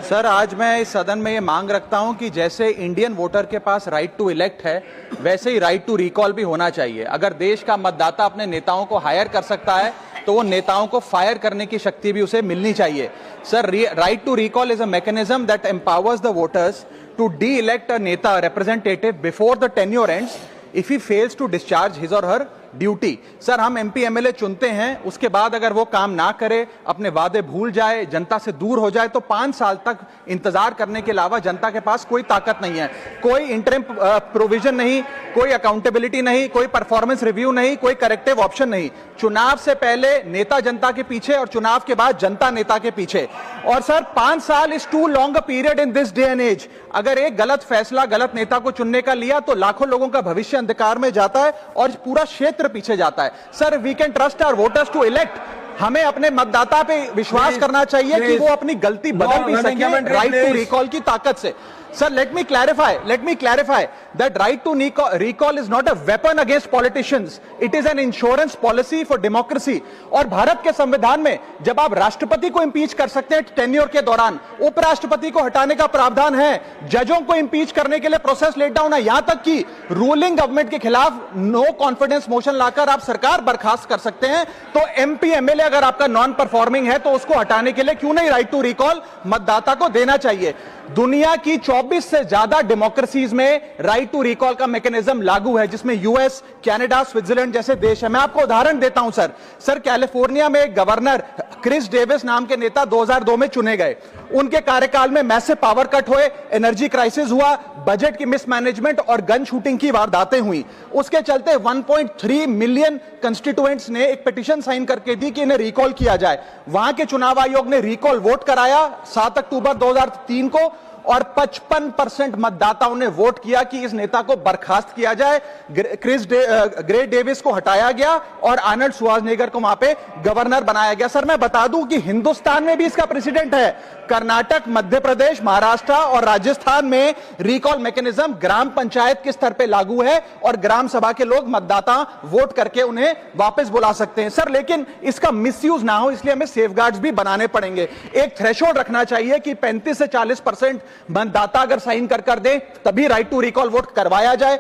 Sir, आज मैं इस सदन में ये मांग रखता हूं कि जैसे इंडियन वोटर के पास राइट टू इलेक्ट है, वैसे ही राइट टू रिकॉल भी होना चाहिए। अगर देश का मतदाता अपने नेताओं को हायर कर सकता है तो वो नेताओं को फायर करने की शक्ति भी उसे मिलनी चाहिए। Sir, right to recall is a mechanism that empowers the voters to de elect a neta representative before the tenure ends if he fails to discharge his or her duty. Sir, हम MP MLA चुनते हैं, उसके बाद अगर वो काम ना करे, अपने वादे भूल जाए, जनता से दूर हो जाए, तो 5 साल तक इंतजार करने के अलावा जनता के पास कोई ताकत नहीं है। कोई इंटरिम प्रोविजन नहीं, कोई अकाउंटेबिलिटी नहीं, कोई परफॉर्मेंस रिव्यू नहीं, कोई करेक्टिव ऑप्शन नहीं। चुनाव से पहले नेता जनता के पीछे और चुनाव के बाद जनता नेता के पीछे। और सर, 5 साल is too long a period in this day and age. अगर एक गलत फैसला गलत नेता को चुनने का लिया तो लाखों लोगों का भविष्य अंधकार में जाता है और पूरा क्षेत्र पीछे जाता है। Sir, we can trust our voters to elect. हमें अपने मतदाता पे विश्वास करना चाहिए कि वो अपनी गलती बदल भी सके राइट टू रिकॉल की ताकत से। Sir, let me clarify that right to recall is not a weapon against politicians. It is an insurance policy for democracy. और भारत के संविधान में जब आप राष्ट्रपति को इंपीच कर सकते हैं टेन्योर के दौरान, उपराष्ट्रपति को हटाने का प्रावधान है, जजों को इंपीच करने के लिए प्रोसेस लेट डाउन है, यहां तक कि रूलिंग गवर्नमेंट के खिलाफ नो कॉन्फिडेंस मोशन लाकर आप सरकार बर्खास्त कर सकते हैं। तो एमपी एमएलए अगर आपका नॉन परफॉर्मिंग है तो उसको हटाने के लिए क्यों नहीं राइट टू रिकॉल मतदाता को देना चाहिए। दुनिया की 24 से ज्यादा डेमोक्रेसीज में राइट टू रिकॉल का मैकेनिज्म लागू है, जिसमें यूएस, कनाडा, स्विट्जरलैंड जैसे देश है। मैं आपको उदाहरण देता हूं सर, कैलिफोर्निया में गवर्नर क्रिस डेविस नाम के नेता 2002 में चुने गए। उनके कार्यकाल में मैसिव पावर कट हुए, एनर्जी क्राइसिस हुआ, बजट की मिसमैनेजमेंट और गन शूटिंग की वारदातें हुई। उसके चलते 1.3 मिलियन कंस्टिट्यूएंट्स ने एक पिटीशन साइन करके दी कि इन्हें रिकॉल किया जाए। वहां के चुनाव आयोग ने रिकॉल वोट कराया 7 अक्टूबर 2003 को, और 55% मतदाताओं ने वोट किया कि इस नेता को बर्खास्त किया जाए। ग्रे डेविस को हटाया गया और आर्नल्ड श्वार्ज़नेगर को वहां पे गवर्नर बनाया गया। सर, मैं बता दूं कि हिंदुस्तान में भी इसका प्रेसिडेंट है। कर्नाटक, मध्य प्रदेश, महाराष्ट्र और राजस्थान में रिकॉल मैकेनिज्म ग्राम पंचायत के स्तर पे लागू है और ग्राम सभा के लोग मतदाता वोट करके उन्हें वापस बुला सकते हैं। सर, लेकिन इसका मिसयूज ना हो इसलिए हमें सेफगार्ड्स भी बनाने पड़ेंगे। एक थ्रेशोल्ड रखना चाहिए कि 35 से 40% मतदाता अगर साइन कर दे तभी राइट टू रिकॉल वोट करवाया जाए।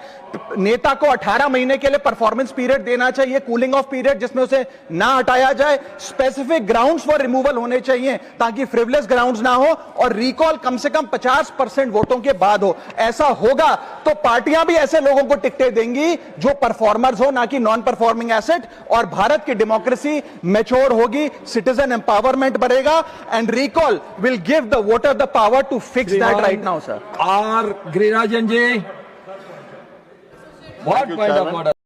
नेता को 18 महीने के लिए परफॉर्मेंस पीरियड देना चाहिए, कूलिंग ऑफ पीरियड, जिसमें उसे ना हटाया जाए। स्पेसिफिक ग्राउंड्स फॉर रिमूवल होने चाहिए ताकि फ्रिवलेस ग्राउंड्स ना हो, और रिकॉल कम से कम 50% वोटों के बाद हो। ऐसा होगा तो पार्टियां भी ऐसे लोगों को टिकटें देंगी जो परफॉर्मर्स हो, ना कि नॉन परफॉर्मिंग एसेट, और भारत की डेमोक्रेसी मैच्योर होगी, सिटीजन एम्पावरमेंट बढ़ेगा, and recall will give the voter the power to fix that right now. Sir, R Girirajan ji, what point of order?